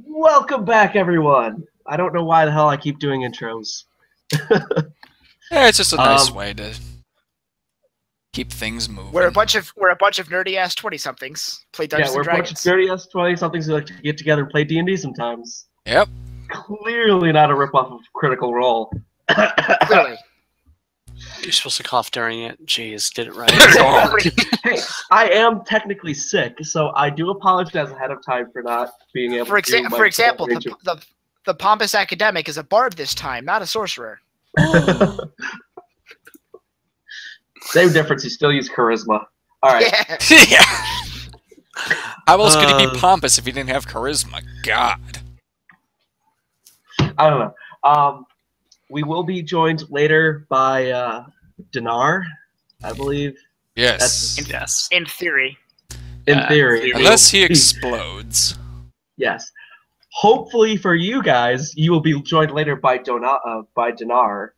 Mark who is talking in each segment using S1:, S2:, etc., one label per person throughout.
S1: Welcome back, everyone. I don't know why the hell I keep doing intros.
S2: Yeah, it's just a nice way to keep things moving.
S3: We're a bunch of nerdy ass 20-somethings. Play Dungeons and Dragons.
S1: We're a bunch of nerdy ass 20-somethings who like to get together and play D&D sometimes.
S2: Yep.
S1: Clearly not a ripoff of Critical Role.
S3: Clearly.
S4: You're supposed to cough during it. Jeez, did it right.
S1: Hey, I am technically sick, so I do apologize ahead of time for not being able to.
S3: For example, the pompous academic is a bard this time, not a sorcerer.
S1: Same difference. You still use charisma. All right.
S3: Yeah.
S2: How else could he be pompous if he didn't have charisma? God.
S1: I don't know. We will be joined later by Dinar, I believe.
S2: Yes.
S4: Yes.
S3: In theory.
S1: In theory.
S2: Unless he explodes.
S1: Yes. Hopefully for you guys, you will be joined later by Dinar.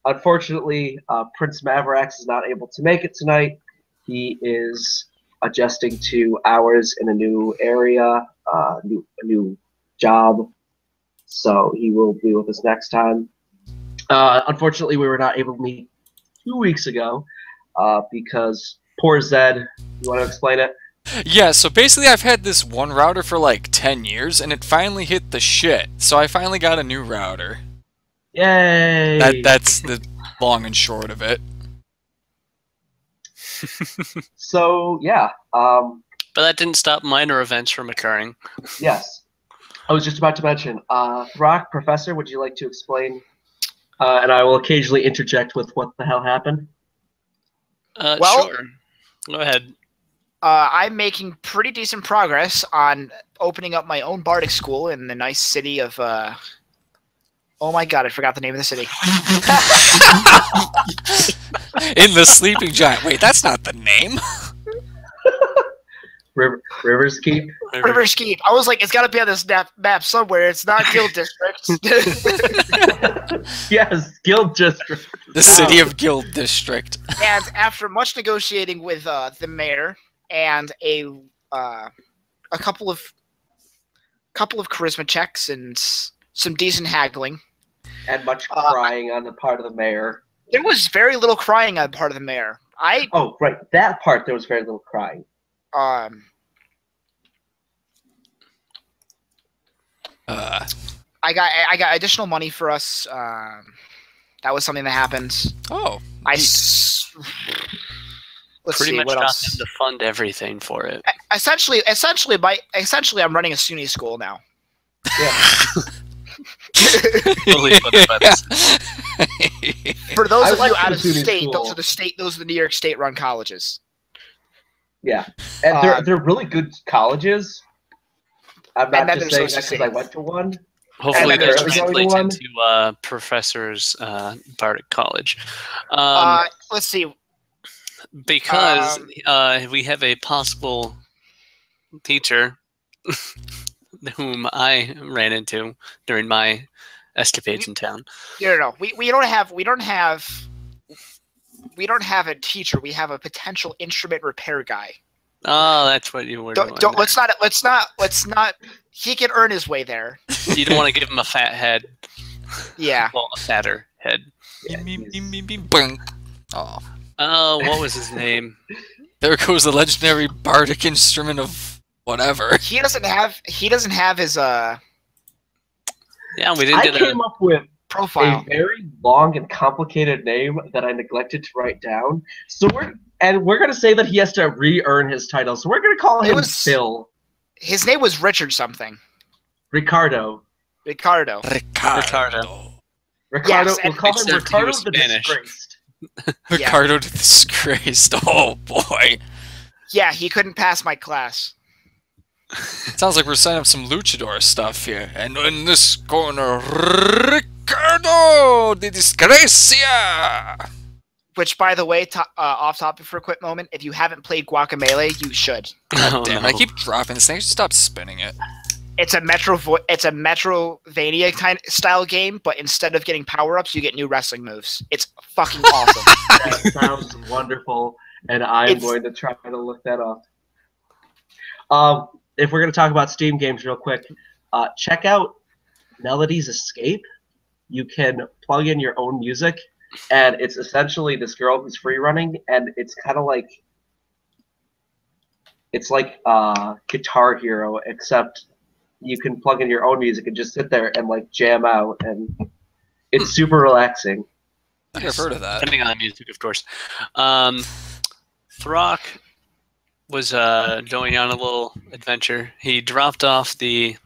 S1: Unfortunately, Prince Maverax is not able to make it tonight. He is adjusting to hours in a new area, a new job. So he will be with us next time. Unfortunately, we were not able to meet 2 weeks ago because poor Zed. You want to explain it?
S2: Yeah, so basically I've had this one router for like 10 years, and it finally hit the shit. So I finally got a new router.
S1: Yay!
S2: That's the long and short of it.
S1: So, yeah.
S4: But that didn't stop minor events from occurring.
S1: Yes. I was just about to mention, Throkk, Professor, would you like to explain? And I will occasionally interject with what the hell happened.
S3: Well,
S4: sure. Go ahead.
S3: I'm making pretty decent progress on opening up my own bardic school in the nice city of... Oh my god, I forgot the name of the city.
S2: In the Sleeping Giant. Wait, that's not the name.
S1: Rivers Keep?
S3: Rivers Keep. I was like, it's got to be on this map somewhere. It's not Guild District.
S1: Yes, Guild District.
S2: The city of Guild District.
S3: And after much negotiating with the mayor and a couple of charisma checks and some decent haggling,
S1: And much crying on the part of the mayor.
S3: there was very little crying on the part of the mayor.
S1: Oh, right. That part, there was very little crying.
S3: I got additional money for us. That was something that happened.
S2: Oh.
S3: Let's
S4: Pretty
S3: see
S4: much
S3: what
S4: got
S3: else.
S4: them to fund everything for it.
S3: Essentially, I'm running a SUNY school now.
S1: Yeah.
S4: Totally put it by this.
S3: For those of
S1: I
S3: you
S1: like
S3: out of
S1: SUNY
S3: state,
S1: school.
S3: those are the New York State-run colleges.
S1: Yeah. And they're really good colleges. I'm
S3: And
S1: not
S3: then
S1: just
S3: there's
S1: saying that because I went to one.
S4: Hopefully
S3: And
S4: that
S3: then
S1: there's
S4: translates
S1: one.
S4: into Professor's Bardic College.
S3: Let's see.
S4: Because we have a possible teacher whom I ran into during my escapades in town.
S3: No. We don't have a teacher. We have a potential instrument repair guy.
S4: Oh, that's what you were doing.
S3: Let's not. He can earn his way there.
S4: You don't want to give him a fat head.
S3: Yeah.
S4: Well, a fatter head.
S1: Yeah,
S2: Bing. Oh.
S4: Oh, what was his name?
S2: There goes the legendary bardic instrument of whatever.
S3: He doesn't have his
S4: Yeah, we didn't
S1: I
S4: get
S1: came up with
S3: profile.
S1: a very long and complicated name that I neglected to write down. So we're going to say that he has to re-earn his title. So we're going to call him Phil.
S3: His name was Richard something.
S1: Ricardo.
S3: Ricardo.
S2: Ricardo.
S3: Yes,
S1: we'll call him
S4: except he
S1: Ricardo
S4: was
S1: the
S4: Spanish.
S1: Disgraced.
S2: Ricardo the Disgraced. Oh, boy.
S3: Yeah, he couldn't pass my class.
S2: Sounds like we're setting up some luchador stuff here. And in this corner, Ricardo the Disgracia.
S3: Which, by the way, off topic for a quick moment, if you haven't played Guacamelee, you should.
S4: Oh,
S2: Damn,
S4: no.
S2: I keep dropping this thing. Stop spinning it.
S3: It's a Metrovania kind of style game, but instead of getting power-ups, you get new wrestling moves. It's fucking awesome.
S1: That sounds wonderful, and I'm going to try to look that up. If we're going to talk about Steam games real quick, check out Melody's Escape. You can plug in your own music, and it's essentially this girl who's free running, and it's kind of like Guitar Hero, except you can plug in your own music and just sit there and like jam out, and it's super relaxing.
S2: I think I've heard of that.
S4: Depending on the music, of course. Throkk was going on a little adventure. He dropped off the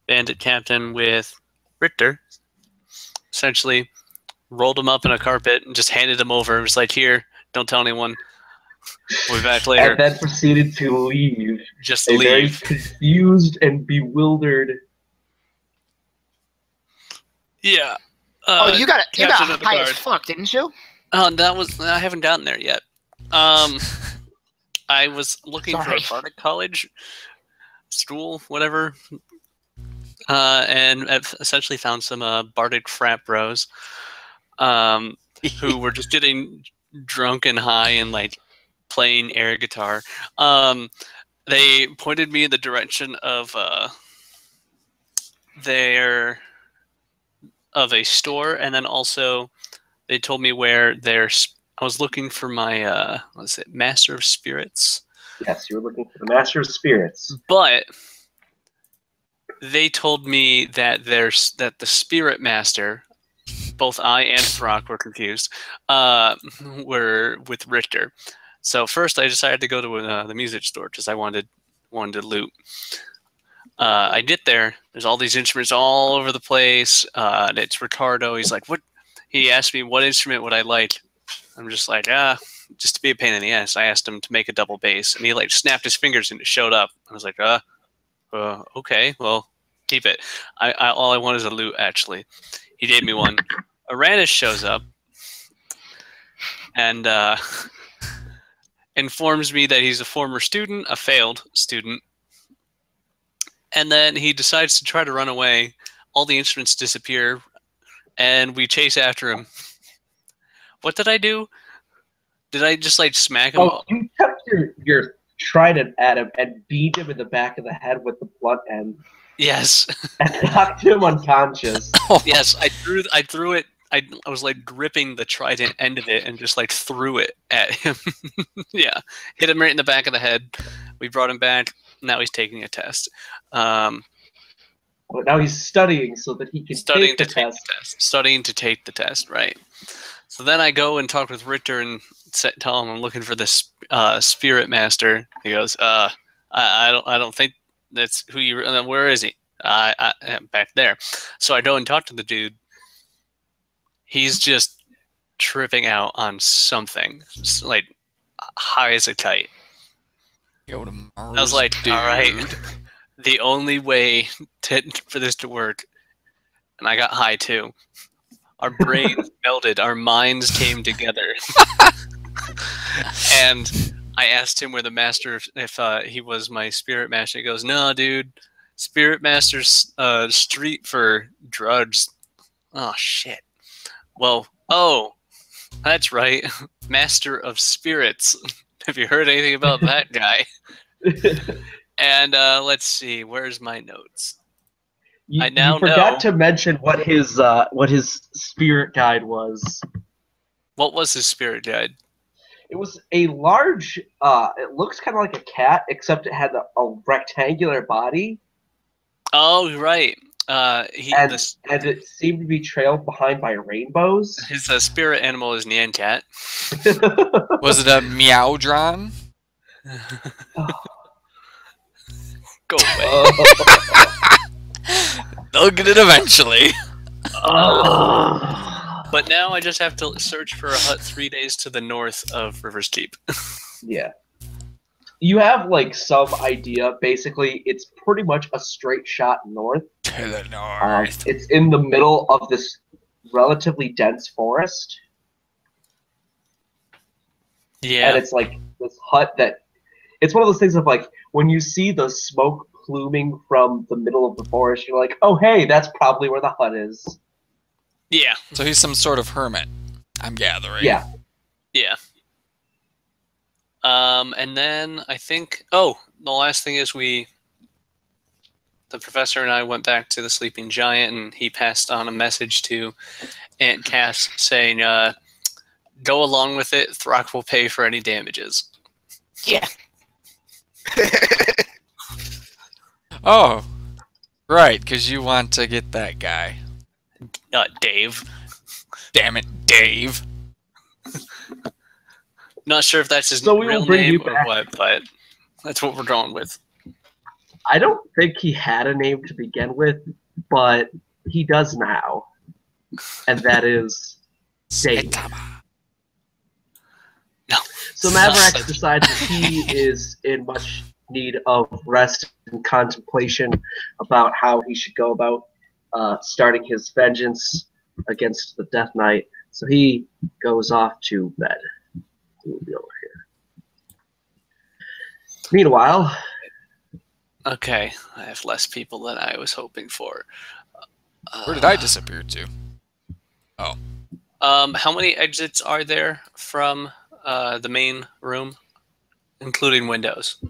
S4: bandit captain with Richter. Essentially, rolled him up in a carpet and just handed him over. It was like, here, don't tell anyone. We'll be back later.
S1: And then proceeded to leave.
S4: Just
S1: a very
S4: leave.
S1: confused and bewildered.
S4: Yeah.
S3: You got
S4: captain of the
S3: high as
S4: guard.
S3: fuck, didn't you?
S4: Oh, I haven't gotten there yet. I was looking for a bardic college, school, whatever, and I've essentially found some bardic frat bros, who were just getting drunk and high and like playing air guitar. They pointed me in the direction of a store, and then also they told me where I was looking for my Master of Spirits.
S1: Yes, you were looking for the Master of Spirits.
S4: But they told me that the Spirit Master, both I and Throkk were confused, were with Richter. So first I decided to go to the music store because I wanted to loot. I get there. There's all these instruments all over the place. And it's Ricardo. He's like, "What?" He asked me what instrument would I like. I'm just like, just to be a pain in the ass. I asked him to make a double bass, and he like snapped his fingers and it showed up. I was like, okay, well, keep it. All I want is a loot. Actually, he gave me one. Aranis shows up and informs me that he's a former student, a failed student. And then he decides to try to run away. All the instruments disappear, and we chase after him. What did I do? Did I just like smack him?
S1: Oh, you kept your trident at him and beat him in the back of the head with the blunt end.
S4: Yes.
S1: And knocked him unconscious.
S4: Yes, I threw it. I was like gripping the trident end of it and just like threw it at him. Yeah, hit him right in the back of the head. We brought him back. Now he's taking a test.
S1: Well, now he's studying so that he can take the test.
S4: Studying to take the test, right. So then I go and talk with Richter and tell him I'm looking for this Spirit Master. He goes, I don't think that's who you. Where is he? Back there. So I go and talk to the dude. He's just tripping out on something, just like high as a kite.
S2: Go to Mars,
S4: I was like,
S2: dude.
S4: all right, the only way for this to work, and I got high too. Our brains melded, our minds came together. And I asked him where the master, if he was my Spirit Master. He goes, no, dude, Spirit Master's street for drugs. Oh, shit. Well, that's right. Master of Spirits. Have you heard anything about that guy? And let's see, where's my notes?
S1: You
S4: know.
S1: forgot to mention what his spirit guide was.
S4: What was his spirit guide?
S1: It was a large. It looks kind of like a cat, except it had a rectangular body.
S4: Oh, right.
S1: And it seemed to be trailed behind by rainbows.
S4: His spirit animal is Nyan Cat.
S2: Was it a Meowdron?
S4: Go away.
S2: They'll get it eventually.
S4: But now I just have to search for a hut 3 days to the north of River's Keep.
S1: Yeah. You have like some idea. Basically, it's pretty much a straight shot north.
S2: To the north.
S1: It's in the middle of this relatively dense forest.
S4: Yeah.
S1: And it's like this hut that... It's one of those things of like, when you see the smoke pluming from the middle of the forest, you're like, oh, hey, that's probably where the hut is.
S4: Yeah.
S2: So he's some sort of hermit, I'm gathering.
S1: Yeah.
S4: Yeah. And then I think... Oh, the last thing is we the professor and I went back to the sleeping giant, and he passed on a message to Aunt Cass saying, "Go along with it. Throkk will pay for any damages."
S3: Yeah.
S2: Oh, right, because you want to get that guy.
S4: Dave.
S2: Damn it, Dave.
S4: Not sure if that's his
S1: So we will
S4: real
S1: bring
S4: name
S1: you
S4: or
S1: back.
S4: what, but that's what we're going with.
S1: I don't think he had a name to begin with, but he does now. And that is Dave.
S2: Saitama.
S4: No.
S1: So Maverax decides that he is in much need of rest and contemplation about how he should go about starting his vengeance against the Death Knight. So he goes off to bed. He will be over here. Meanwhile,
S4: Okay, I have less people than I was hoping for.
S2: Where did I disappear to? Oh.
S4: How many exits are there from the main room, including windows?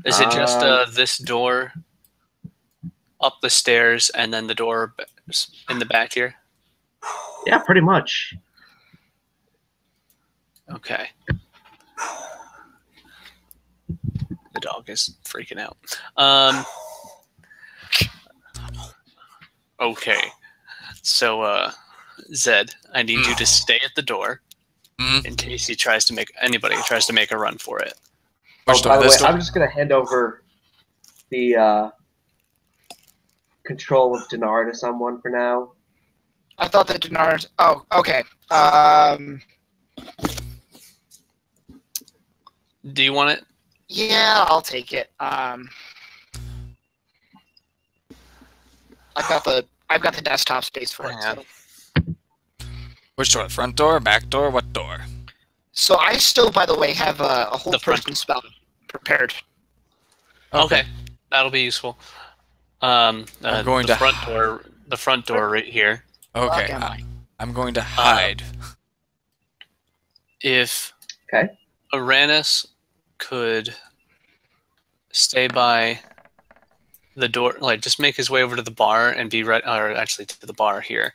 S4: Is it just this door up the stairs and then the door in the back here?
S1: yeah, pretty much.
S4: Okay. The dog is freaking out. Okay. So, Zed, I need you to stay at the door in case anybody tries to make a run for it.
S2: Which
S1: By
S2: door?
S1: the way,
S2: This door?
S1: I'm just going to hand over the control of Dinar to someone for now.
S3: I thought that Dinar's. Oh, okay.
S4: Do you want it?
S3: Yeah, I'll take it. I've got the desktop space for it.
S4: Yeah.
S2: Which door? Front door? Back door? What door?
S3: So I still, by the way, have a whole
S4: The front.
S3: person spell prepared.
S4: Okay. That'll be useful. I'm
S2: going
S4: the
S2: to
S4: front door. The front door right here.
S2: Okay.
S3: Fuck am I?
S2: I'm going to hide.
S4: If
S1: Okay.
S4: Uranus could stay by the door, like just make his way over to the bar and be right, or actually to the bar here.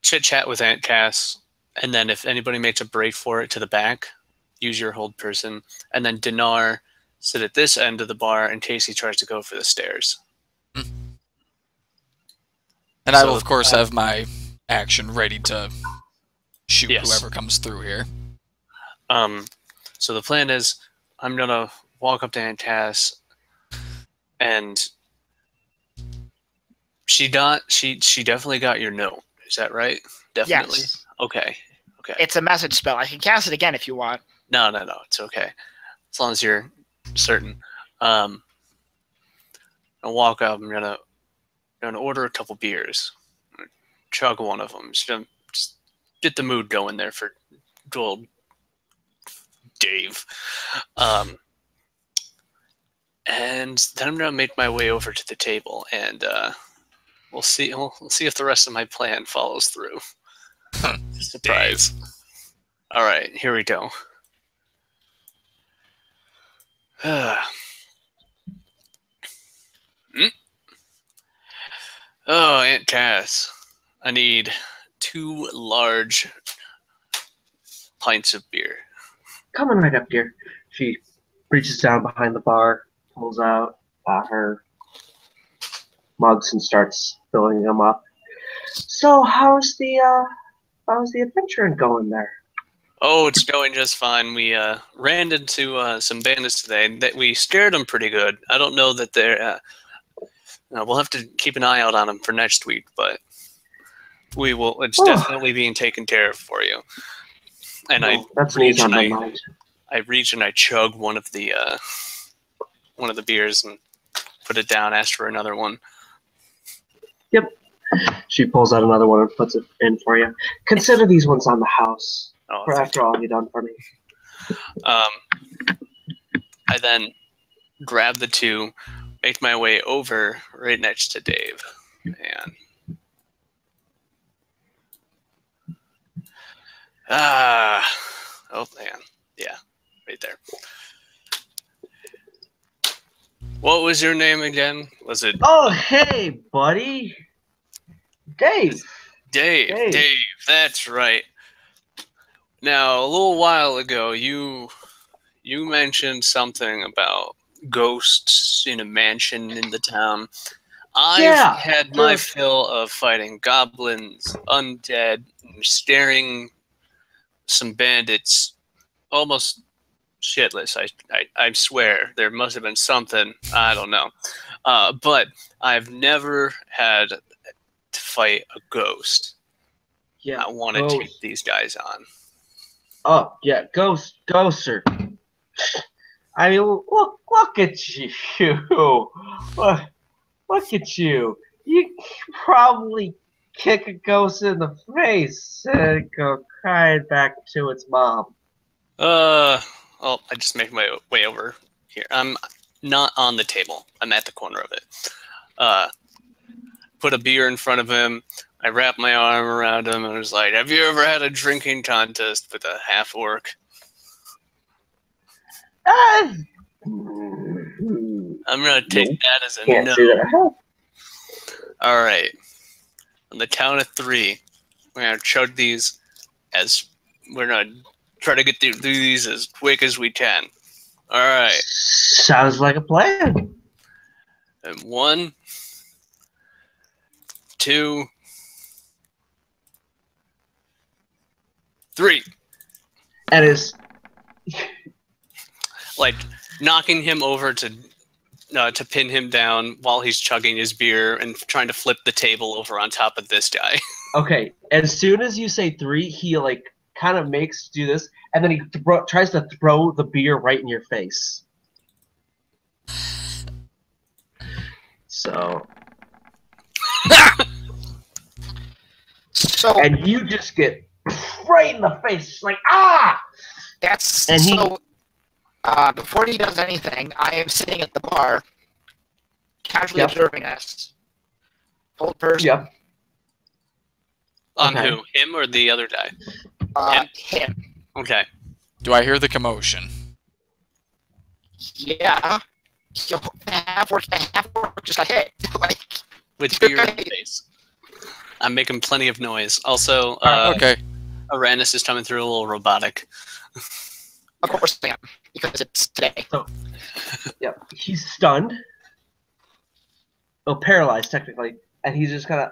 S4: Chit chat with Aunt Cass, and then if anybody makes a break for it to the back, use your hold person, and then Dinar sit at this end of the bar in case he tries to go for the stairs.
S2: And I
S4: so
S2: will, of course, have my action ready to shoot
S4: Yes.
S2: whoever comes through here.
S4: So the plan is, I'm gonna walk up to Aunt Cass, and she definitely got your note. Is that right? Definitely.
S3: Yes.
S4: Okay.
S3: It's a message spell. I can cast it again if you want.
S4: No, it's okay. As long as you're certain. I'll walk up. I'm gonna order a couple beers. Chug one of them. Just get the mood going there for good old Dave. And then I'm gonna make my way over to the table, and we'll see if the rest of my plan follows through. Surprise! All right, here we go. Oh, Aunt Cass, I need 2 large pints of beer.
S1: Coming right up here. She reaches down behind the bar, pulls out her mugs and starts filling them up. So how's the adventure going there?
S4: Oh, it's going just fine. We ran into some bandits today. That we scared them pretty good. I don't know that they're. We'll have to keep an eye out on them for next week, but we will. It's definitely being taken care of for you. And
S1: that's neat on my mind.
S4: I reach and I chug one of the beers and put it down. Ask for another one.
S1: Yep. She pulls out another one and puts it in for you. Consider these ones on the house.
S4: Oh,
S1: For after all you've done for me.
S4: I then grab the 2, make my way over right next to Dave, and oh man, yeah, right there. What was your name again? Was it
S1: Oh, hey, buddy. Dave.
S4: Dave?
S1: Dave.
S4: Dave, that's right. Now, a little while ago, you mentioned something about ghosts in a mansion in the town. I've had my fill of fighting goblins, undead, and staring some bandits almost shitless. I swear there must have been something, I don't know. But I've never had to fight a ghost.
S1: Yeah.
S4: I want to take these guys on.
S1: Oh, yeah, ghosts are... I mean, look at you. Look at you. You probably kick a ghost in the face and go crying back to its mom.
S4: I just make my way over here. I'm not on the table. I'm at the corner of it. Put a beer in front of him. I wrap my arm around him and I was like, have you ever had a drinking contest with a half-orc? I'm going to take that as a
S1: Can't
S4: no.
S1: do that.
S4: All right. On the count of 3, we're going to chug these as we're going to try to get through these as quick as we can. All right.
S1: Sounds like a plan.
S4: And 1, 2, 3.
S1: And it's...
S4: Like knocking him over to pin him down while he's chugging his beer and trying to flip the table over on top of this guy.
S1: Okay, as soon as you say 3, he like kind of makes do this, and then he tries to throw the beer right in your face. So, and you just get right in the face, just like ah.
S3: That's
S1: and
S3: so. Before he does anything, I am sitting at the bar, casually observing us. Old person.
S1: Yep.
S4: On who? Him or the other guy?
S3: Him.
S4: Okay.
S2: Do I hear the commotion?
S3: Yeah. Half-orc just got hit. Like,
S4: with beer in the face. I'm making plenty of noise. Also,
S2: okay.
S4: Uranus is coming through a little robotic.
S3: Of course I am, because it's today.
S1: So, yeah, he's stunned. Well, paralyzed, technically. And he's just kind of...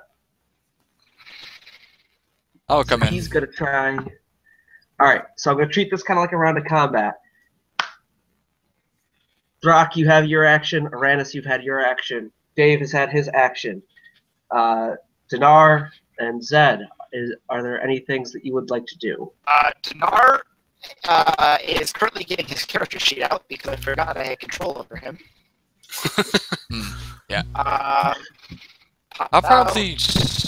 S2: I'll come in.
S1: He's going to try... Alright, so I'm going to treat this kind of like a round of combat. Throkk, you have your action. Uranus, you've had your action. Dave has had his action. Dinar and Zed, are there any things that you would like to do?
S3: Dinar is currently getting his character sheet out because I forgot I had control over him.
S2: Yeah. I'll probably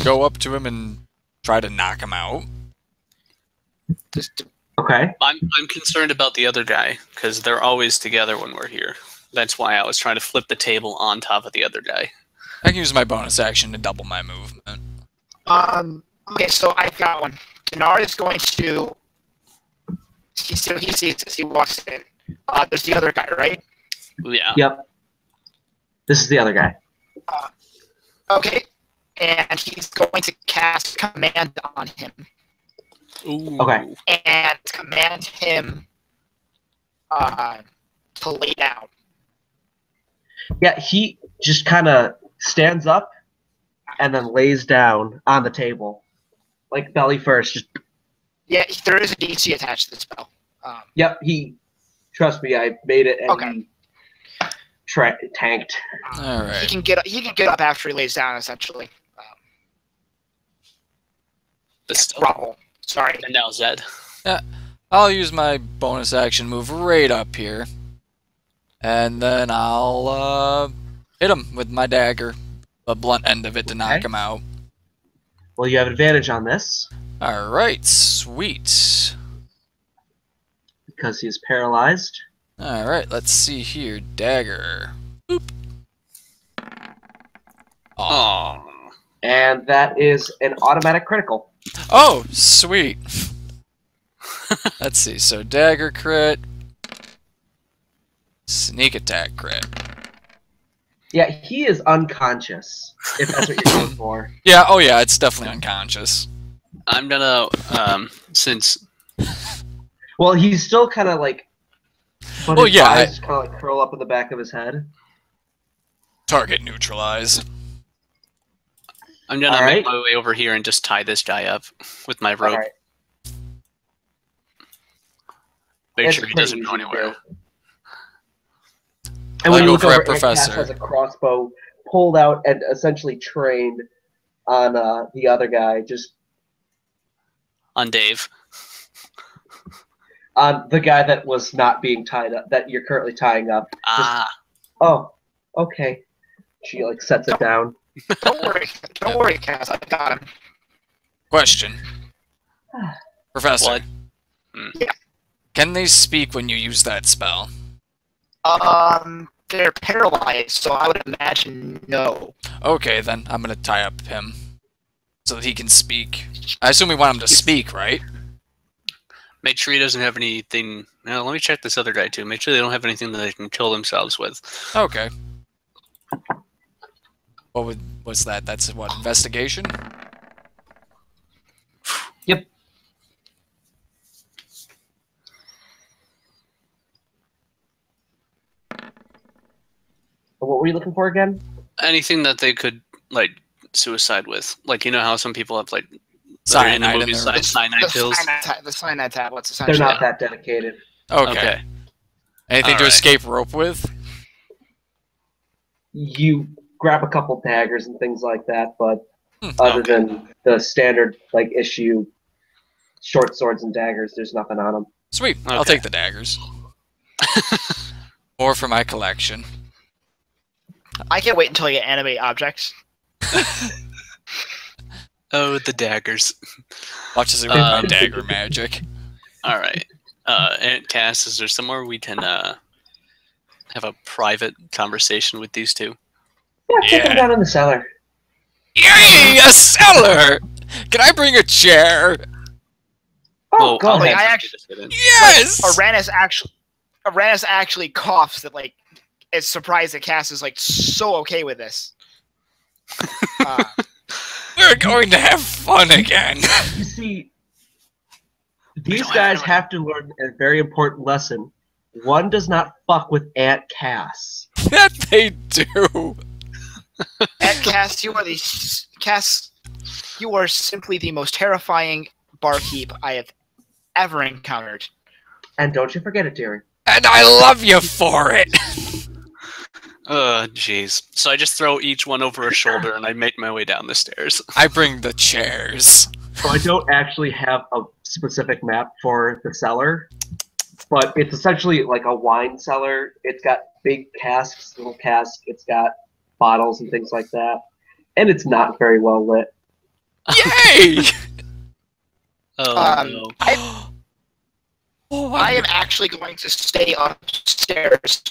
S2: go up to him and try to knock him out.
S1: Okay.
S4: I'm concerned about the other guy because they're always together when we're here. That's why I was trying to flip the table on top of the other guy.
S2: I can use my bonus action to double my movement.
S3: Okay, so I've got one. Dinar is going to... He sees as he walks in. There's the other guy, right?
S4: Yeah.
S1: Yep. This is the other guy.
S3: Okay. And he's going to cast command on him.
S4: Ooh.
S1: Okay.
S3: And command him to lay down.
S1: Yeah, he just kind of stands up and then lays down on the table. Like belly first. Just...
S3: Yeah, there is a DC attached to the spell.
S1: Yep, trust me, I made it and he tanked.
S2: All right.
S3: He can get up after he lays down, essentially. Roll. Sorry.
S4: And now Zed.
S2: Yeah, I'll use my bonus action move right up here. And then I'll hit him with my dagger. The blunt end of it to knock him out.
S1: Well, you have advantage on this.
S2: Alright, sweet.
S1: Because he's paralyzed.
S2: Alright, let's see here. Dagger. Boop.
S4: Aww.
S1: And that is an automatic critical.
S2: Oh, sweet. Let's see. So dagger crit. Sneak attack crit.
S1: Yeah, he is unconscious, if that's what you're going for.
S2: Yeah, oh yeah, it's definitely unconscious.
S4: I'm gonna since
S1: Well, he's still kind of like... But
S2: Well,
S1: his
S2: yeah,
S1: eyes just kind of like curl up in the back of his head.
S2: Target neutralized.
S4: I'm gonna
S1: All
S4: make
S1: right.
S4: my way over here and just tie this guy up with my rope.
S1: Alright.
S4: Make
S1: It's
S4: sure he
S1: pretty
S4: doesn't
S1: easy
S4: go
S1: to
S4: anywhere.
S1: do. And
S2: I'll
S1: when you
S2: go
S1: look
S2: for
S1: over,
S2: it, Professor.
S1: Cass has a crossbow pulled out and essentially trained on the other guy, just
S4: On Dave.
S1: on the guy that was not being tied up, that you're currently tying up.
S4: Ah,
S1: Oh, okay. She like sets it down.
S3: Don't worry, Cass. I got him.
S2: Question. Professor,
S4: what?
S3: Yeah.
S2: can they speak when you use that spell?
S3: They're paralyzed, so I would imagine no.
S2: Okay, then I'm gonna tie up him so that he can speak. I assume we want him to speak, right?
S4: Make sure he doesn't have anything. Now, let me check this other guy too. Make sure they don't have anything that they can kill themselves with.
S2: Okay. What's that? That's what, investigation?
S1: Yep. What were you looking for again?
S4: Anything that they could like suicide with, like you know how some people have like that are in the
S2: Cyanide in
S4: movies,
S2: their-
S4: cyanide pills.
S3: The cyanide tablets,
S1: They're
S3: essentially.
S1: not that dedicated.
S2: Okay. Anything to
S4: Alright.
S2: escape rope with?
S1: You grab a couple daggers and things like that, but other
S2: Okay.
S1: than the standard like issue short swords and daggers, there's nothing on them.
S2: Sweet. I'll
S4: Okay.
S2: take the daggers. More for my collection.
S3: I can't wait until I get animate objects.
S4: Oh, the daggers.
S2: Watch us with my dagger magic.
S4: All right. And Cass, is there somewhere we can have a private conversation with these two?
S1: Yeah, take them
S2: Yeah.
S1: down in the cellar.
S2: Yay! A cellar! Can I bring a chair?
S1: Oh,
S4: Well,
S1: go
S4: I'll
S1: ahead.
S3: I
S4: have
S3: actually-
S4: to sit in.
S2: Yes!
S3: Aranus actually coughs that like is surprised that Cass is like so okay with this.
S2: We're going to have fun again.
S1: You see, these
S4: don't
S1: guys
S4: have-
S1: have to learn a very important lesson. One does not fuck with Aunt Cass.
S2: That they do.
S3: And Cass, you are simply the most terrifying barkeep I have ever encountered.
S1: And don't you forget it, dearie.
S2: And I love you for it.
S4: Jeez. So I just throw each one over a shoulder and I make my way down the stairs.
S2: I bring the chairs.
S1: So I don't actually have a specific map for the cellar, but it's essentially like a wine cellar. It's got big casks, little casks. It's got bottles and things like that. And it's not very well lit.
S2: Yay!
S4: Oh, no.
S2: Oh,
S3: I am actually going to stay upstairs.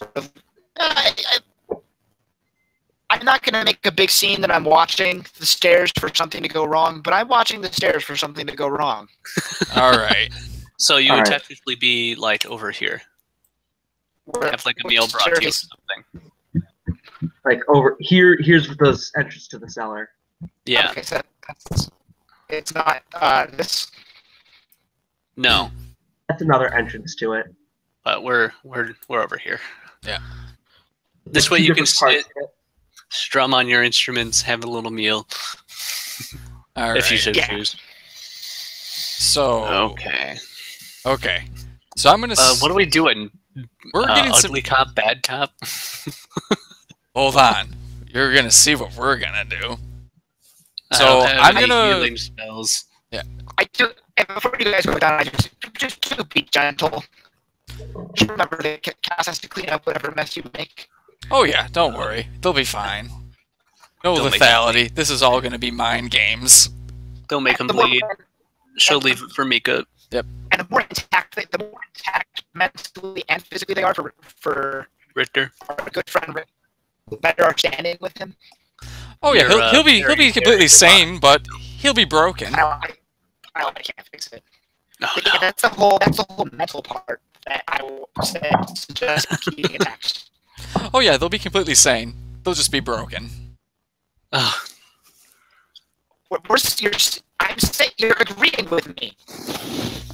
S3: I'm not going to make a big scene that I'm watching the stairs for something to go wrong, but I'm watching the stairs for something to go wrong.
S2: All right.
S4: So you
S1: All
S4: would
S1: right.
S4: technically be like over here.
S3: Where-
S4: Have like a meal brought to you or something.
S1: Like over here, here's the entrance to the cellar.
S4: Yeah.
S3: Okay, so it's not this.
S4: No.
S1: That's another entrance to it.
S4: But we're over here.
S2: Yeah.
S4: This way
S1: Two
S4: you can
S1: different parts
S4: sit,
S1: of it.
S4: strum on your instruments, have a little meal
S2: All right.
S4: if you should
S3: Yeah.
S4: choose.
S2: So
S4: Okay.
S2: okay. So I'm gonna.
S4: What are we doing?
S2: We're getting some.
S4: Ugly cop, bad cop.
S2: Hold on. You're gonna see what we're gonna do.
S4: I
S2: So,
S4: don't have
S2: I'm
S4: any
S2: gonna-
S4: healing spells.
S3: I do. And before you guys go down, I just do be gentle. Just remember that Cass has to clean up whatever mess you make.
S2: Oh yeah. Don't worry. They'll be fine. No
S4: Don't make
S2: lethality. This is all gonna be mind games.
S4: Don't make him
S3: The more-
S4: bleed. She'll leave it for Mika.
S3: And the more intact mentally and physically they are for
S4: Richter.
S3: our good friend Rick, the better our standing with him.
S2: Oh yeah.
S4: You're,
S2: He'll be
S4: very,
S2: completely
S4: very
S2: sane, but he'll be broken.
S3: I can't fix it.
S4: Oh,
S3: Yeah,
S4: no.
S3: that's the whole mental part that I will suggest keeping intact.
S2: Oh yeah. They'll be completely sane. They'll just be broken.
S4: Ugh.
S3: I'm saying you're agreeing with me.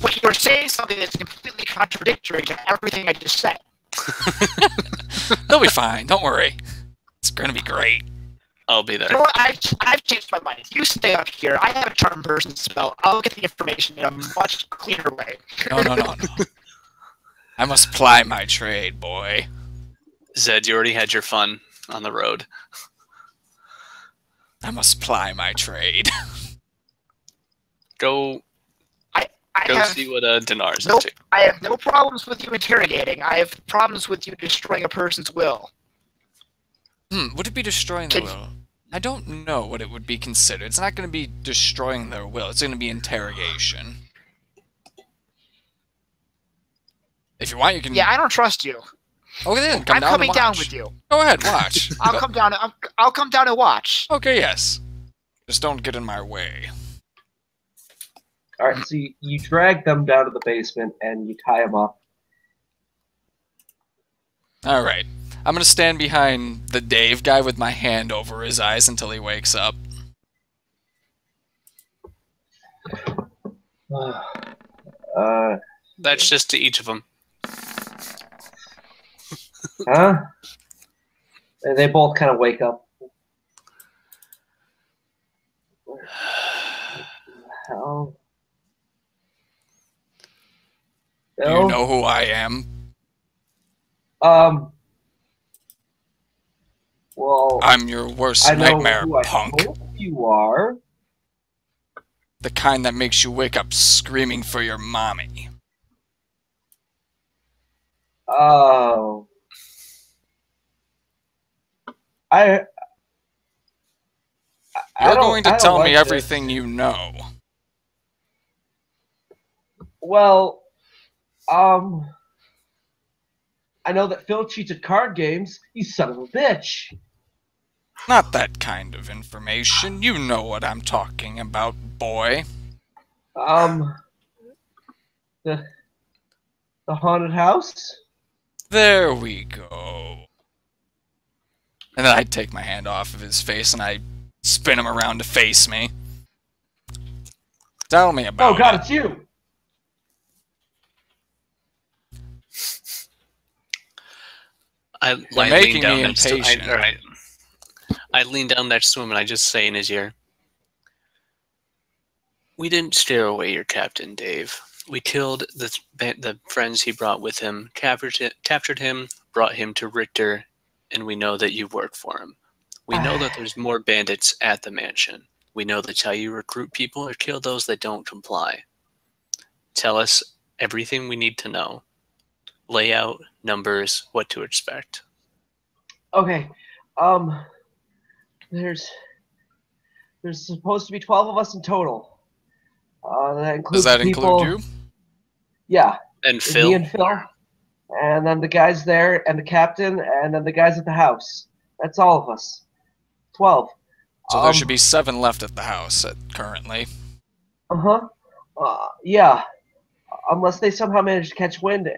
S3: But you're saying something that's completely contradictory to everything I just said.
S2: They'll be fine. Don't worry. It's gonna be great.
S4: I'll be there.
S3: You know what? I've changed my mind. You stay up here. I have a charm person spell. I'll get the information in a much cleaner way.
S2: No. I must ply my trade, boy.
S4: Zed, you already had your fun on the road.
S2: I must ply my trade.
S4: Go see what Dinar's up to.
S3: I have no problems with you interrogating. I have problems with you destroying a person's will.
S2: Would it be destroying the will? I don't know what it would be considered. It's not going to be destroying their will. It's going to be interrogation. If you want, you can...
S3: Yeah, I don't trust you.
S2: Okay, then come
S3: I'm
S2: down
S3: coming
S2: and
S3: down
S2: watch.
S3: with you.
S2: Go ahead, watch.
S3: I'll come down. I'll come down and watch.
S2: Okay, yes. Just don't get in my way.
S1: All right, so you drag them down to the basement and you tie them up.
S2: All right. I'm going to stand behind the Dave guy with my hand over his eyes until he wakes up.
S4: That's just to each of them.
S1: Huh? And they both kind of wake up. Hell.
S2: You know who I am?
S1: Well,
S2: I'm your worst
S1: I know
S2: nightmare,
S1: who
S2: punk.
S1: I hope you are.
S2: The kind that makes you wake up screaming for your mommy.
S1: Oh.
S2: You're going to tell me
S1: like
S2: everything you know.
S1: Well, I know that Phil cheats at card games. You son of a bitch.
S2: Not that kind of information. You know what I'm talking about, boy.
S1: The haunted house?
S2: There we go. And then I take my hand off of his face and I spin him around to face me. Tell me about it.
S1: Oh god, it's you!
S4: I
S2: making me impatient.
S4: I lean down next to him and I just say in his ear, "We didn't steal away your captain, Dave. We killed the friends he brought with him, captured him, brought him to Richter, and we know that you work for him. We know that there's more bandits at the mansion. We know that's how you recruit people or kill those that don't comply. Tell us everything we need to know. Layout, numbers, what to expect."
S1: Okay, there's supposed to be 12 of us in total. That includes
S2: Does that
S1: people,
S2: include you?
S1: Yeah.
S4: And Phil?
S1: Me and Phil. And then the guys there, and the captain, and then the guys at the house. That's all of us. 12.
S2: So there should be 7 left at the house currently.
S1: Uh-huh. Yeah. Unless they somehow managed to catch wind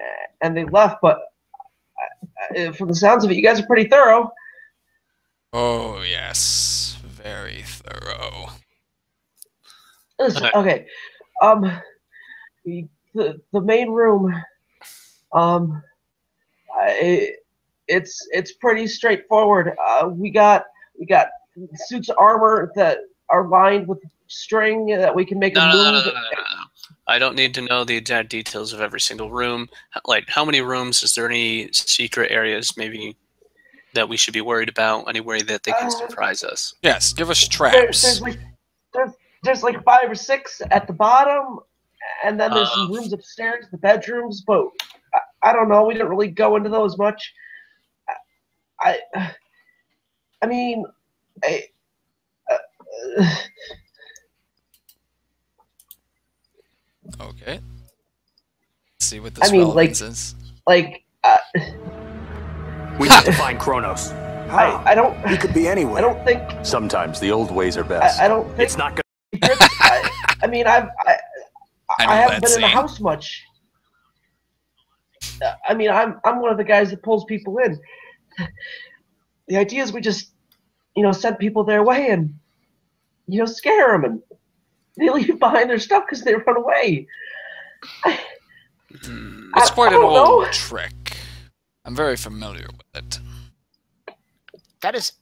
S1: and they left, but from the sounds of it, you guys are pretty thorough.
S2: Oh, yes. Very thorough.
S1: Listen, okay. The main room, it's pretty straightforward. We got suits of armor that are lined with string that we can make them move.
S4: No. I don't need to know the exact details of every single room. Like, how many rooms? Is there any secret areas maybe that we should be worried about? Anywhere that they can surprise us?
S2: Yes, give us traps.
S1: There's like 5 or 6 at the bottom, and then there's some rooms upstairs, the bedrooms, but I don't know. We didn't really go into those much. I mean,
S2: okay. Let's see what this relevance is.
S1: Like,
S5: we need to find Kronos.
S1: I don't.
S5: He could be anywhere.
S1: I don't think.
S5: Sometimes the old ways are best.
S1: I don't think
S5: it's not good.
S1: I mean, I haven't been in the house much. I mean, I'm one of the guys that pulls people in. the idea is we just, send people their way and, scare them, and they leave behind their stuff because they run away.
S2: It's quite an old trick. I'm very familiar with it.
S3: That is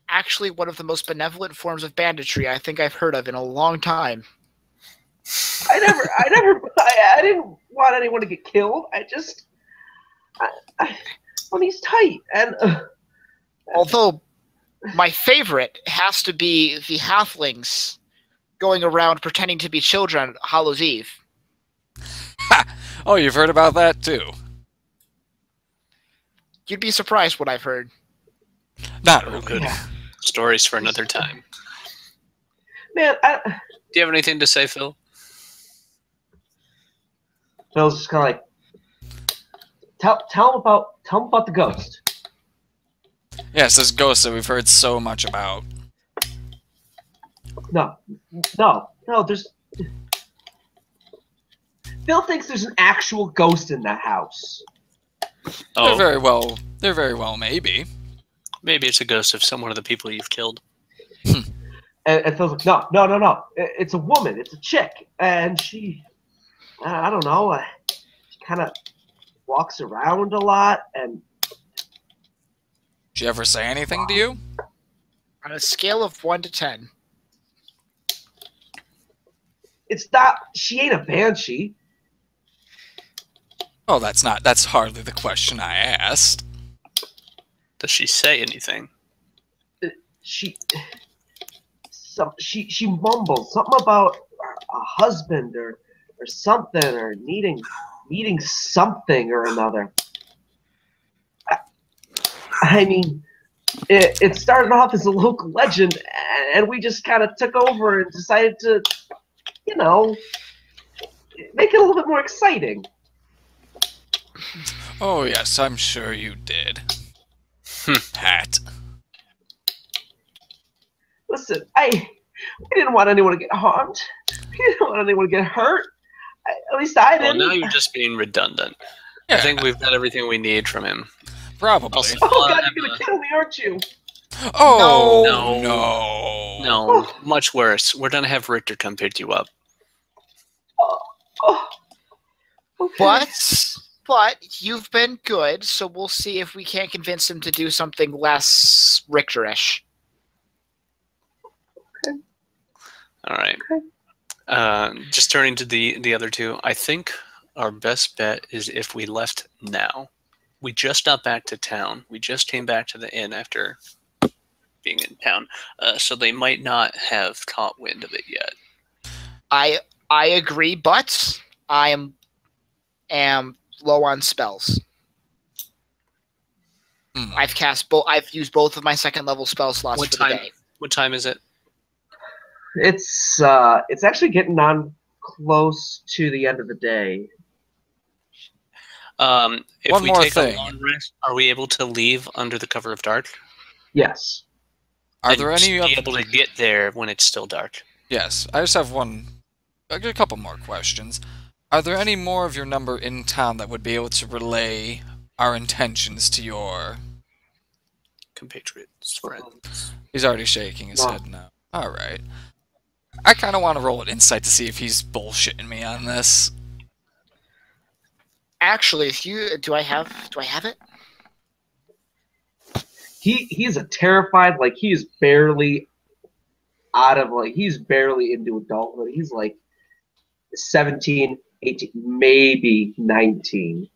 S3: actually one of the most benevolent forms of banditry I think I've heard of in a long time.
S1: I didn't want anyone to get killed. When he's tight, and
S3: although my favorite has to be the halflings going around pretending to be children on Hallows Eve.
S2: Ha! Oh, you've heard about that too?
S3: You'd be surprised what I've heard.
S2: Not
S4: Oh,
S2: really.
S4: good. Stories for another time.
S1: man,
S4: Do you have anything to say, Phil?
S1: Phil's just kind of like, tell him about the ghost.
S2: Yes, this ghost that we've heard so much about.
S1: No, there's. Phil thinks there's an actual ghost in that house.
S2: They're
S4: Oh,
S2: very well, maybe.
S4: maybe it's a ghost of someone of the people you've killed.
S1: And Phil's like, no. It's a woman. It's a chick. And she, I don't know, she kind of walks around a lot. And
S2: Did she ever say anything to you?
S3: On a scale of 1 to 10.
S1: she ain't a banshee.
S2: Oh, that's hardly the question I asked.
S4: Does she say anything?
S1: She mumbles something about a husband or something, or needing something or another. I mean, it started off as a local legend, and we just kind of took over and decided to, make it a little bit more exciting.
S2: Oh yes, I'm sure you did. Pat.
S1: Listen, we didn't want anyone to get harmed. We didn't want anyone to get hurt. At least I
S4: Well,
S1: didn't.
S4: now you're just being redundant.
S2: Yeah,
S4: I think we've got everything we need from him.
S2: probably.
S4: Also,
S1: Oh God, you're gonna kill me, aren't you?
S2: Oh
S4: No.
S2: no.
S4: No, much worse. We're gonna have Richter come pick you up.
S1: Oh. Okay.
S3: But you've been good, so we'll see if we can't convince him to do something less Richter-ish.
S4: All right. Just turning to the other two, I think our best bet is if we left now. We just got back to town. We just came back to the inn after being in town, so they might not have caught wind of it yet.
S3: I agree, but I am low on spells. I've used both of my second level spell slots
S4: What
S3: for
S4: time?
S3: the day.
S4: What time is it?
S1: It's actually getting on close to the end of the day.
S4: If
S2: One
S4: we
S2: more
S4: take
S2: thing.
S4: a long rest, are we able to leave under the cover of dark?
S1: Yes.
S2: Are
S4: And
S2: there any
S4: be able to get there when it's still dark?
S2: Yes, I just have a couple more questions. Are there any more of your number in town that would be able to relay our intentions to your...
S4: Compatriots, friends.
S2: He's already shaking his
S1: No.
S2: head now. Alright. I kind of want to roll an insight to see if he's bullshitting me on this.
S3: Actually, do I have it?
S1: He's a terrified, like he's barely he's barely into adulthood. He's like 17, 18, maybe 19.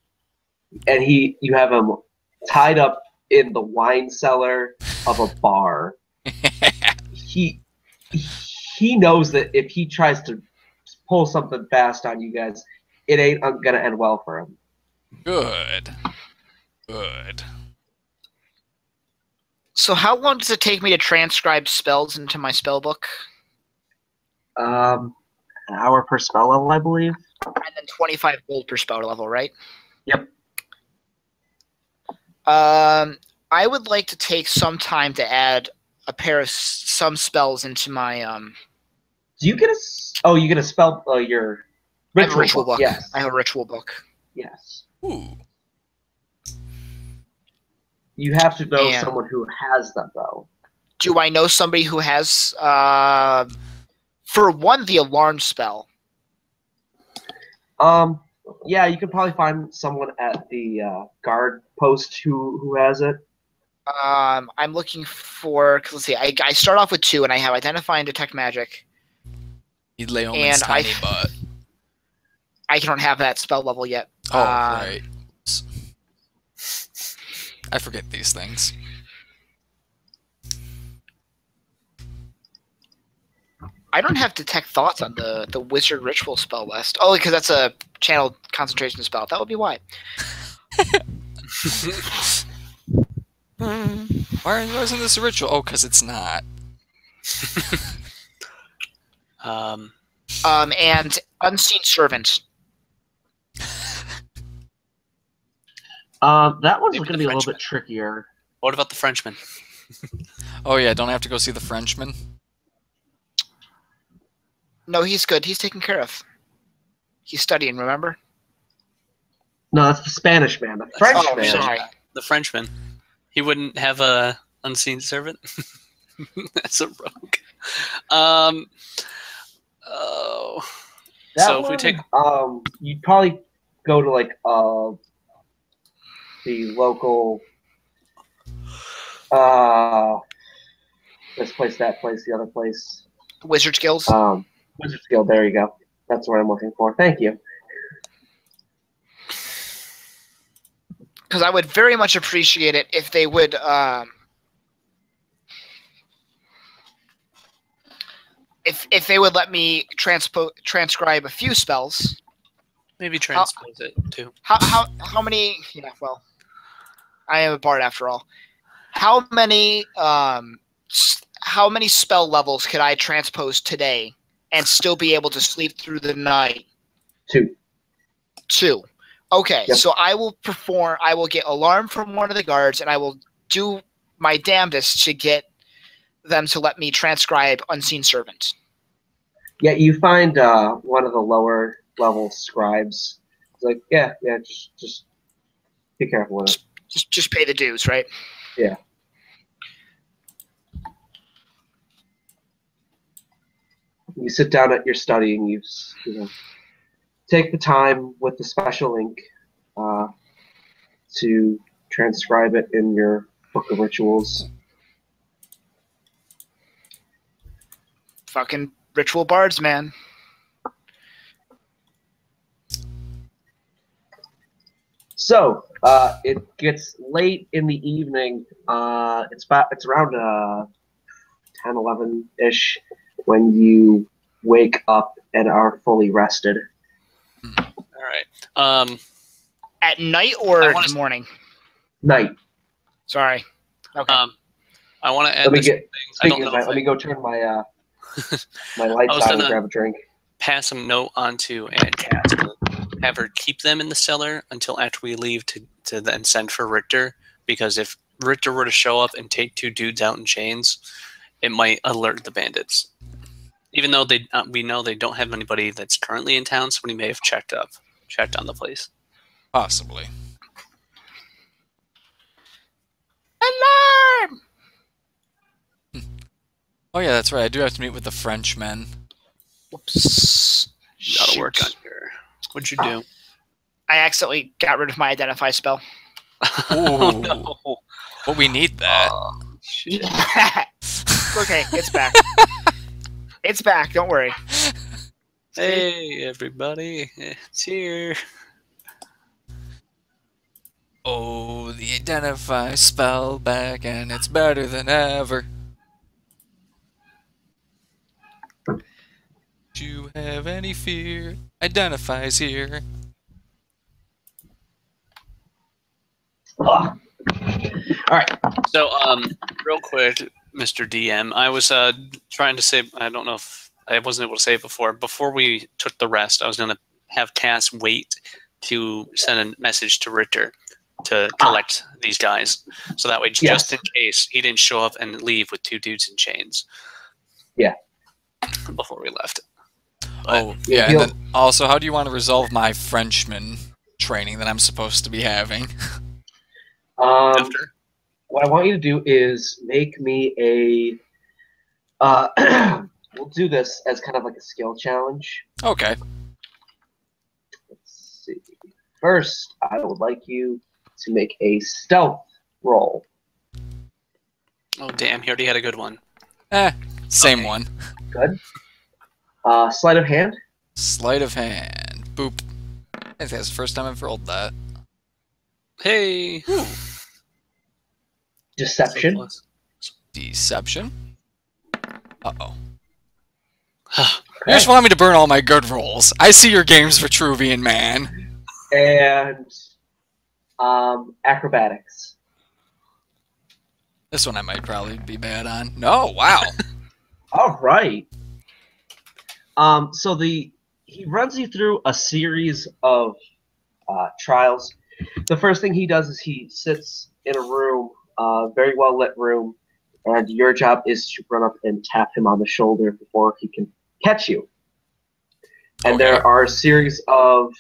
S1: And you have him tied up in the wine cellar of a bar. He knows that if he tries to pull something fast on you guys, it ain't gonna end well for him.
S2: Good.
S3: So how long does it take me to transcribe spells into my spell book?
S1: An hour per spell level, I believe.
S3: And then 25 gold per spell level, right?
S1: Yep.
S3: I would like to take some time to add a pair of some spells into my
S1: Do you get you get a spell your
S3: I have a ritual book.
S1: Yes.
S3: I have a ritual book.
S1: Yes.
S2: Ooh.
S1: You have to know
S3: And-
S1: someone who has them, though.
S3: Do I know somebody who has, for one, the alarm spell?
S1: Yeah, you could probably find someone at the guard post who has it.
S3: I'm looking for. Cause let's see. I start off with 2, and I have identify and detect magic.
S2: He'd lay
S3: And
S2: tiny butt.
S3: I don't have that spell level yet.
S2: Oh, right. I forget these things.
S3: I don't have detect thoughts on the wizard ritual spell list. Oh, because that's a channel concentration spell. That would be why.
S2: Why isn't this a ritual? Oh, because it's not.
S3: And unseen servant.
S1: That one's
S4: Maybe
S1: going to
S4: the
S1: be a little
S4: Frenchman.
S1: bit trickier.
S4: What about the Frenchman?
S2: Oh yeah, don't I have to go see the Frenchman?
S3: No, he's good. He's taken care of. He's studying. Remember?
S1: No, that's the Spanish man. The French
S3: Oh,
S1: man.
S3: sorry.
S4: The Frenchman. He wouldn't have a unseen servant. That's a rogue. Oh.
S1: That
S4: So if
S1: one,
S4: we take
S1: you'd probably go to like the local this place, that place, the other place.
S3: Wizard's Guilds.
S1: Wizard's Guild, there you go. That's what I'm looking for. Thank you.
S3: Because I would very much appreciate it if they would if they would let me transcribe a few spells.
S4: maybe transpose it too.
S3: How many? Yeah, well, I am a bard after all. How many spell levels could I transpose today and still be able to sleep through the night?
S1: 2.
S3: 2. Okay,
S1: Yep.
S3: so I will get alarm from one of the guards, and I will do my damnedest to get them to let me transcribe unseen servant.
S1: Yeah, you find one of the lower level scribes. It's like, yeah, just be careful with it.
S3: Just pay the dues, right?
S1: Yeah. You sit down at your study and you take the time with the special ink to transcribe it in your book of rituals.
S3: Fucking ritual bards, man.
S1: So it gets late in the evening. It's around 10, 11-ish when you wake up and are fully rested.
S4: All right.
S3: At night or
S4: I
S3: in
S4: wanna-
S3: the morning?
S1: Night.
S3: Sorry. Okay.
S4: I want to add
S1: Let me
S4: this
S1: get.
S4: thing. I
S1: Speaking
S4: don't
S1: of
S4: know
S1: that,
S4: if
S1: let me go turn my my lights
S4: was
S1: on and
S4: gonna-
S1: grab a drink.
S4: pass a note on to Aunt Cat to have her keep them in the cellar until after we leave to then send for Richter, because if Richter were to show up and take 2 dudes out in chains, it might alert the bandits. Even though we know they don't have anybody that's currently in town, somebody may have checked on the place.
S2: Possibly.
S3: Alarm!
S2: Oh yeah, that's right. I do have to meet with the Frenchman.
S3: Whoops.
S4: You gotta work on
S3: Shoot.
S4: your. What'd you do?
S3: I accidentally got rid of my identify spell.
S4: Oh
S2: Ooh.
S4: no!
S2: But we need that.
S4: Shit.
S3: Okay, it's back. It's back. Don't worry.
S4: Hey everybody, it's here.
S2: Oh, the identify spell back, and it's better than ever. Do you have any fear? Identifies here.
S1: Ugh. All right.
S4: So, real quick, Mr. DM, I was trying to say, I don't know if I wasn't able to say it before. Before we took the rest, I was going to have Cass wait to send a message to Ritter to collect these guys. So that way, just in case he didn't show up and leave with 2 dudes in chains.
S1: Yeah.
S4: Before we left.
S2: Oh, yeah, and then also, how do you want to resolve my Frenchman training that I'm supposed to be having?
S4: After?
S1: what I want you to do is make me a. We'll do this as kind of like a skill challenge.
S2: Okay.
S1: Let's see. First, I would like you to make a stealth roll.
S4: Oh, damn. He already had a good one.
S2: Same
S4: Okay.
S2: one.
S1: Good. Sleight of hand.
S2: Sleight of hand. Boop. I think that's the first time I've rolled that.
S4: Hey.
S1: Deception.
S4: So close.
S2: Deception. Uh-oh.
S4: Okay.
S2: You just want me to burn all my good rolls. I see your games, Vitruvian man.
S1: And acrobatics.
S2: This one I might probably be bad on. No, wow.
S1: All right. So he runs you through a series of trials. The first thing he does is he sits in a room, very well lit room, and your job is to run up and tap him on the shoulder before he can catch you. And
S2: Okay.
S1: there are a series of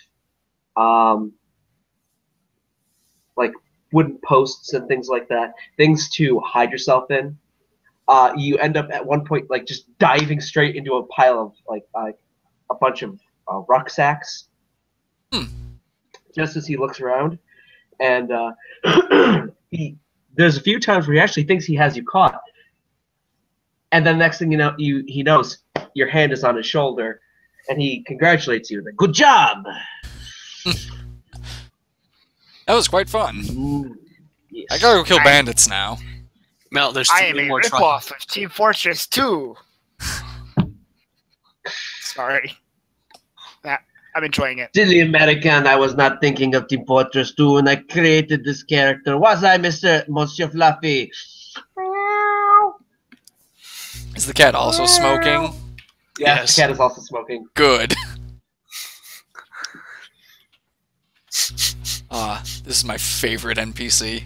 S1: like wooden posts and things like that, things to hide yourself in. You end up at one point like just diving straight into a pile of like a bunch of rucksacks. Just as he looks around, and there's a few times where he actually thinks he has you caught, and then next thing you know, he knows your hand is on his shoulder, and he congratulates you. Like, good job.
S2: That was quite fun.
S1: Yes.
S2: I gotta go kill bandits now.
S4: Mel, there's
S3: I am
S4: three
S3: a
S4: more
S3: ripoff of Team Fortress 2. Sorry. I'm enjoying it.
S1: Silly American, I was not thinking of Team Fortress 2 when I created this character. Was I, Monsieur Fluffy?
S2: Is the cat also smoking?
S1: Yes, the cat is also smoking.
S2: Good. This is my favorite NPC.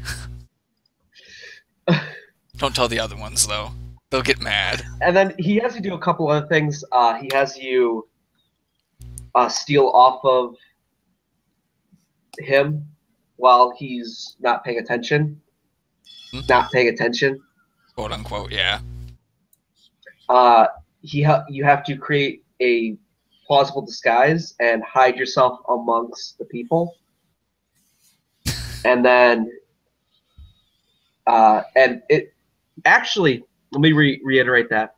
S2: Don't tell the other ones, though. They'll get mad.
S1: And then he has you do a couple other things. He has you steal off of him while he's not paying attention. Not paying attention.
S2: Quote unquote, yeah.
S1: You have to create a plausible disguise and hide yourself amongst the people. And then, and it actually, let me reiterate that.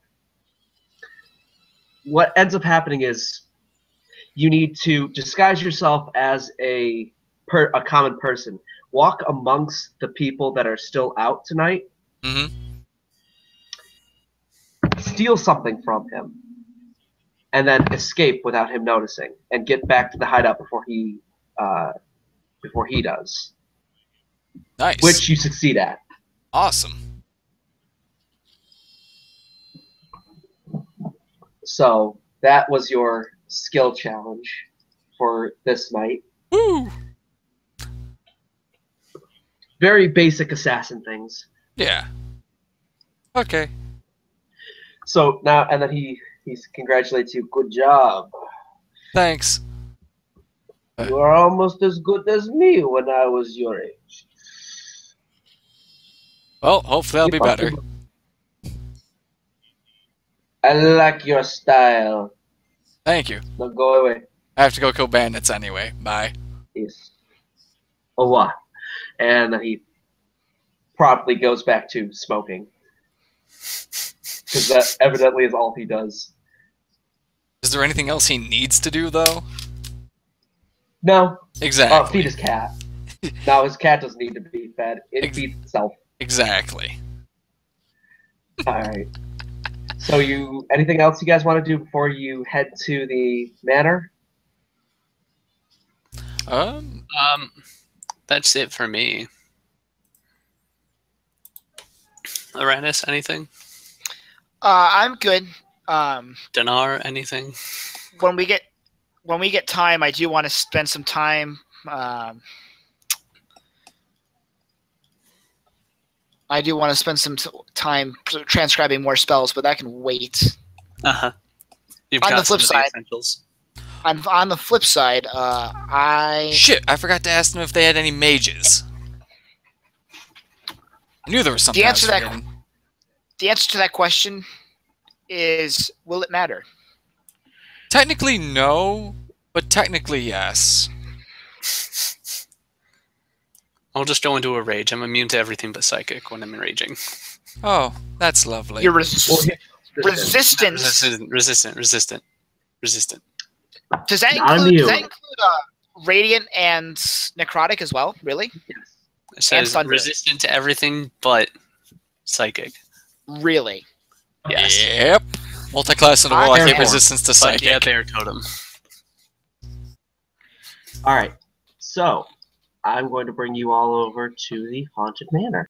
S1: What ends up happening is you need to disguise yourself as a common person. Walk amongst the people that are still out tonight.
S2: Mm-hmm.
S1: Steal something from him. And then escape without him noticing. And get back to the hideout before he does.
S2: Nice.
S1: Which you succeed at.
S2: Awesome.
S1: So that was your skill challenge for this night.
S2: Woo!
S1: Very basic assassin things.
S2: Yeah. Okay.
S1: So now, and then he congratulates you. Good job.
S2: Thanks.
S1: You are almost as good as me when I was your age.
S2: Well, hopefully I'll be better.
S1: I like your style.
S2: Thank you.
S1: Now go away.
S2: I have to go kill bandits anyway. Bye.
S1: Yes. Au revoir. And he promptly goes back to smoking. Because that evidently is all he does.
S2: Is there anything else he needs to do, though?
S1: No.
S2: Exactly.
S1: Feed his cat. No, his cat doesn't need to be fed. It feeds itself.
S2: Exactly.
S1: Alright. So anything else you guys want to do before you head to the manor?
S4: That's it for me. Aranis, anything?
S3: I'm good.
S4: Dinar, anything?
S3: When we get time, I do want to spend some time. I do want to spend some time transcribing more spells, but that can wait.
S4: You've
S3: On
S4: got
S3: the flip
S4: some of
S3: side-
S4: essentials.
S3: On the flip side,
S2: Shit, I forgot to ask them if they had any mages. I knew there was something.
S3: The answer
S2: I was
S3: to that
S2: forgetting.
S3: the answer to that question is: will it matter?
S2: Technically, no, but technically, yes.
S4: I'll just go into a rage. I'm immune to everything but psychic when I'm raging.
S2: Oh, that's lovely.
S3: Your
S1: Well,
S3: resistance.
S4: Resistant.
S3: Does that
S1: Not
S3: include
S1: immune.
S3: radiant and necrotic as well? Really?
S1: Yes.
S4: It says
S3: thunder.
S4: resistant to everything but psychic.
S3: Really?
S4: Yes.
S2: Yep. Multi-class and
S3: I
S2: all. I hate
S1: therefore-
S2: resistance to
S4: But
S2: psychic.
S4: yeah, bear totem.
S1: All right. So I'm going to bring you all over to the Haunted Manor.